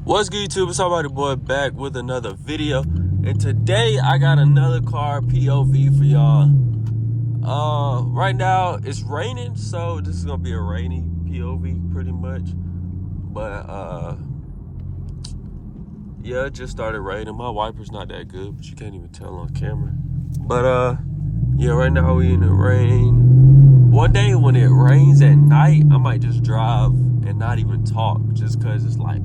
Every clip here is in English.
What's good, YouTube? It's somebody boy back with another video, and today I got another car POV for y'all. Right now it's raining, so this is gonna be a rainy POV pretty much. But yeah, it just started raining. My wiper's not that good, but you can't even tell on camera. But yeah, right now we in the rain. One day when it rains at night, I might just drive and not even talk, just cause it's like,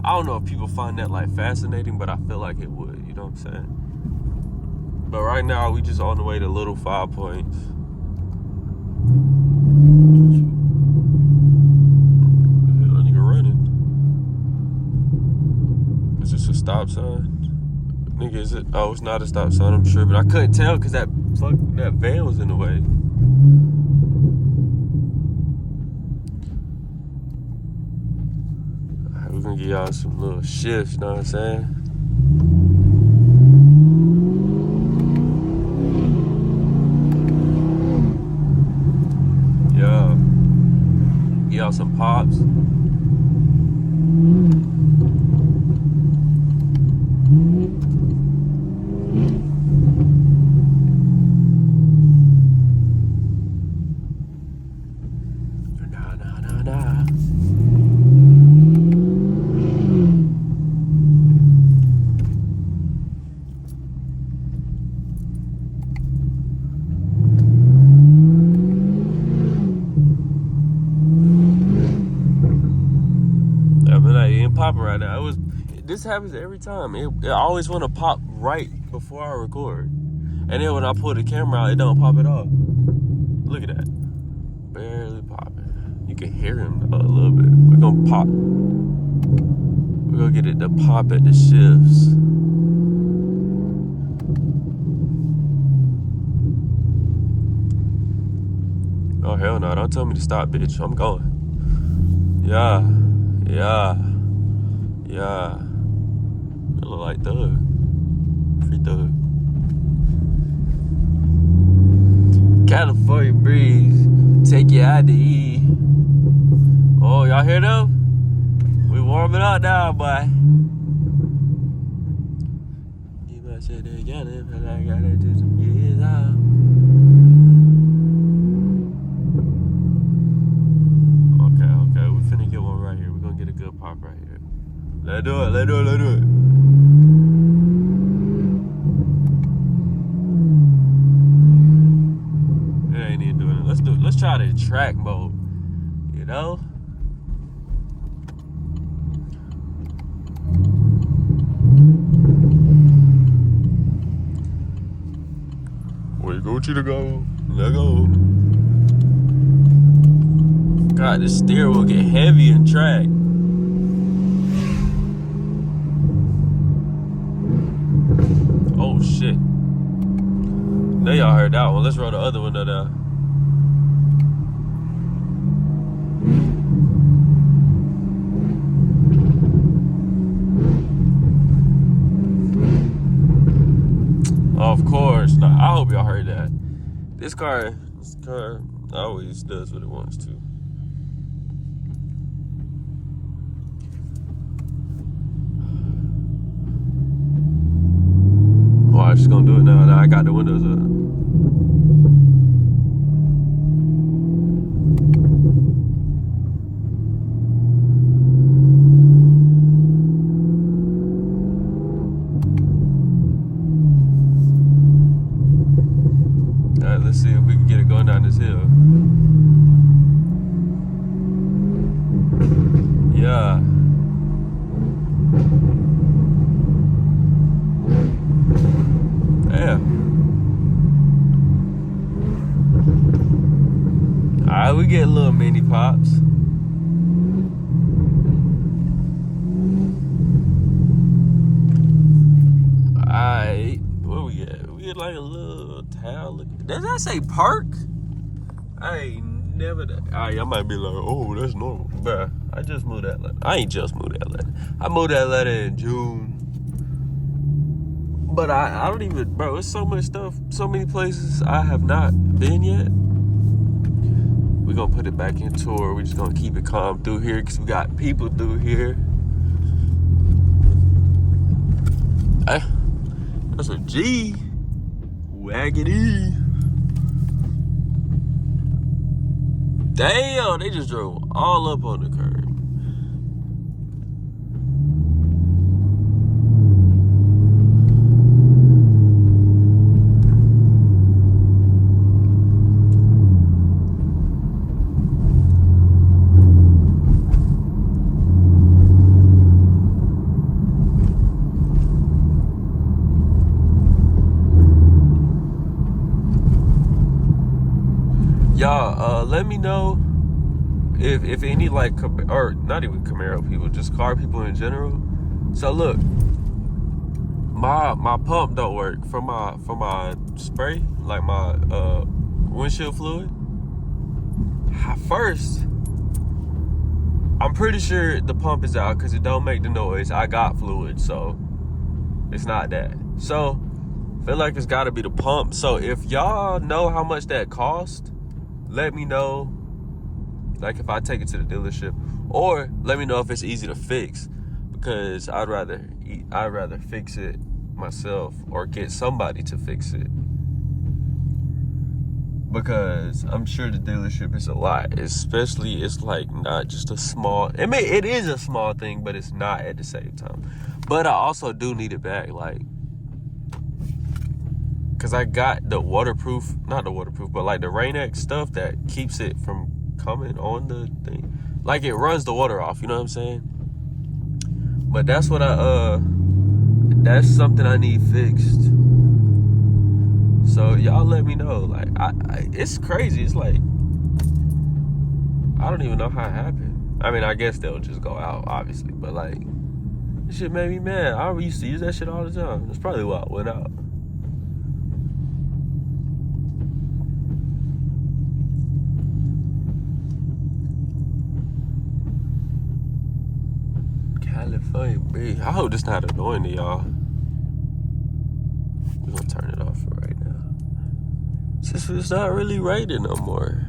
I don't know if people find that like fascinating, but I feel like it would, you know what I'm saying? But right now we just on the way to Little 5 Points. That nigga running. Is this a stop sign? Nigga, is it? Oh, it's not a stop sign, I'm sure, but I couldn't tell because that van was in the way. We're gonna give y'all some little shifts, you know what I'm saying? Yeah. Give y'all some pops. Nah. Popping right now. This happens every time. I always want to pop right before I record, and then when I pull the camera out, it don't pop at all. Look at that, barely popping. You can hear him a little bit. We're gonna pop. We're gonna get it to pop at the shifts. Oh hell no! Don't tell me to stop, bitch. I'm going. Yeah. It look like Thug. Free Thug. California breeze, take you out to eat. Oh, y'all hear them? We warming up now, boy. You might say they got it, but I got it to some years out. Okay, we finna get one right here. We're gonna get a good pop right here. Let's do it. It ain't even doing it. Let's try the track mode, you know? Where you go, Cheetah, go? Let go. God, this steer will get heavy in track. Oh shit. Now y'all heard that one. Let's roll the other one now. Of course. Nah, I hope y'all heard that. This car always does what it wants to. I'm just gonna do it now. Now I got the windows up. All right, let's see if we can get it going down this hill. Yeah. Alright, we get little mini pops. Alright, what we get? We get like a little town. Does that say park? I ain't never. Alright, I might be like, oh, that's normal. Bruh, I just moved that letter. I ain't just moved that letter. I moved that letter in June. But I don't even, bro, it's so much stuff, so many places I have not been yet. We're gonna put it back in tour. We're just gonna keep it calm through here because we got people through here. That's a G. Waggity. Damn, they just drove all up on the curb. Y'all, let me know if any like, or not even Camaro people, just car people in general. So look, my pump don't work for my spray, like my windshield fluid. First, I'm pretty sure the pump is out because it don't make the noise. I got fluid, so it's not that. So I feel like it's got to be the pump. So if y'all know how much that cost, let me know, like if I take it to the dealership, or let me know if it's easy to fix, because I'd rather fix it myself or get somebody to fix it, because I'm sure the dealership is a lot, especially it's like not just a small, it is a small thing, but it's not at the same time. But I also do need it back, like, because I got the waterproof, not the waterproof, but like the Rain-X stuff that keeps it from coming on the thing. Like it runs the water off, you know what I'm saying? But that's what that's something I need fixed. So y'all let me know. Like, it's crazy. It's like, I don't even know how it happened. I mean, I guess they'll just go out, obviously. But like, this shit made me mad. I used to use that shit all the time. That's probably why I went out. California, big. I hope this not annoying to y'all. We're gonna turn it off for right now. Since it's not really raining no more.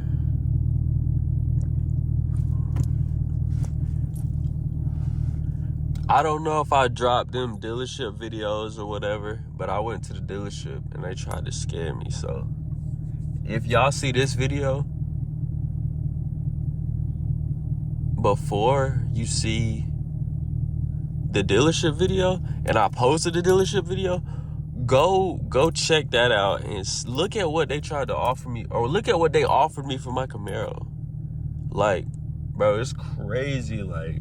I don't know if I dropped them dealership videos or whatever, but I went to the dealership and they tried to scare me. So if y'all see this video before you see the dealership video, and I posted the dealership video, go check that out and look at what they tried to offer me, or look at what they offered me for my Camaro. Like, bro, it's crazy. Like,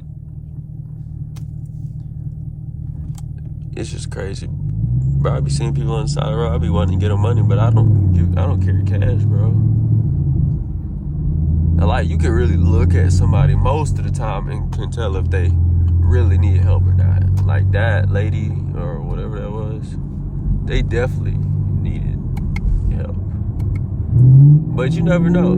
it's just crazy, bro. I be seeing people on the side of the road. I be wanting to get them money, but I don't carry cash, bro. And like, you can really look at somebody most of the time and can tell if they really need help or not. Like that lady or whatever that was, they definitely needed help. But you never know.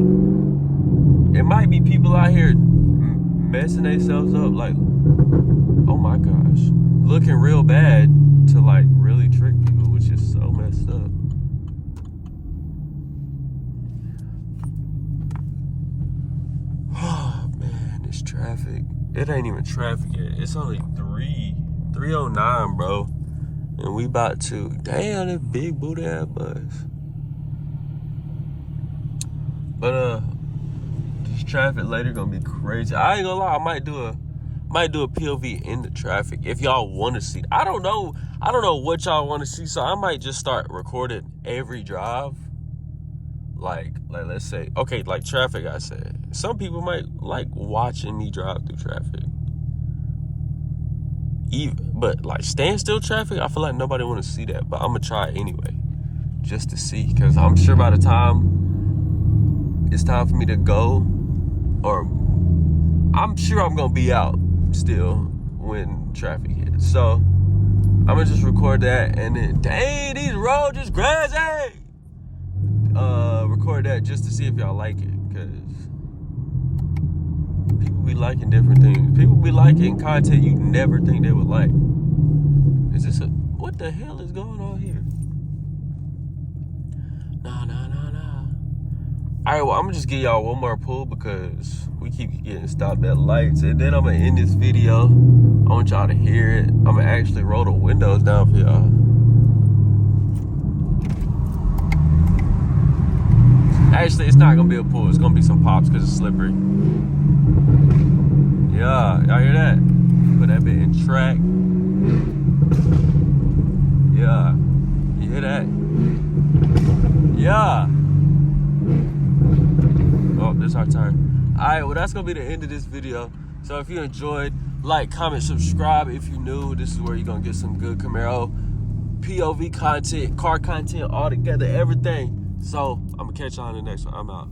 It might be people out here messing themselves up, like, oh my gosh, looking real bad to like really trick people, which is so messed up. Oh man, this traffic. It ain't even traffic yet. It's only 3:09, bro. And we about to, damn, that big booty ass bus. But this traffic later gonna be crazy. I ain't gonna lie, I might do a POV in the traffic if y'all want to see. I don't know what y'all want to see, so I might just start recording every drive. Like let's say, okay, like traffic, I said. Some people might like watching me drive through traffic. But like standstill traffic, I feel like nobody want to see that. But I'm gonna try it anyway, just to see, because I'm sure by the time it's time for me to go, or I'm sure I'm gonna be out still when traffic hits. So I'm gonna just record that, and then, dang, these roads is crazy. Record that just to see if y'all like it, because people be liking different things. People be liking content you never think they would like. Is this what the hell is going on here? Nah. All right, well, I'm gonna just give y'all one more pull because we keep getting stopped at lights, and then I'm gonna end this video. I want y'all to hear it. I'm gonna actually roll the windows down for y'all. Actually, it's not gonna be a pull. It's gonna be some pops because it's slippery. Yeah, y'all hear that? Put that bit in track. Yeah, you hear that? Yeah. Oh, this is our turn. All right, well, that's gonna be the end of this video. So if you enjoyed, like, comment, subscribe. If you're new, this is where you're gonna get some good Camaro POV content, car content, all together, everything. So I'm gonna catch y'all on the next one. I'm out.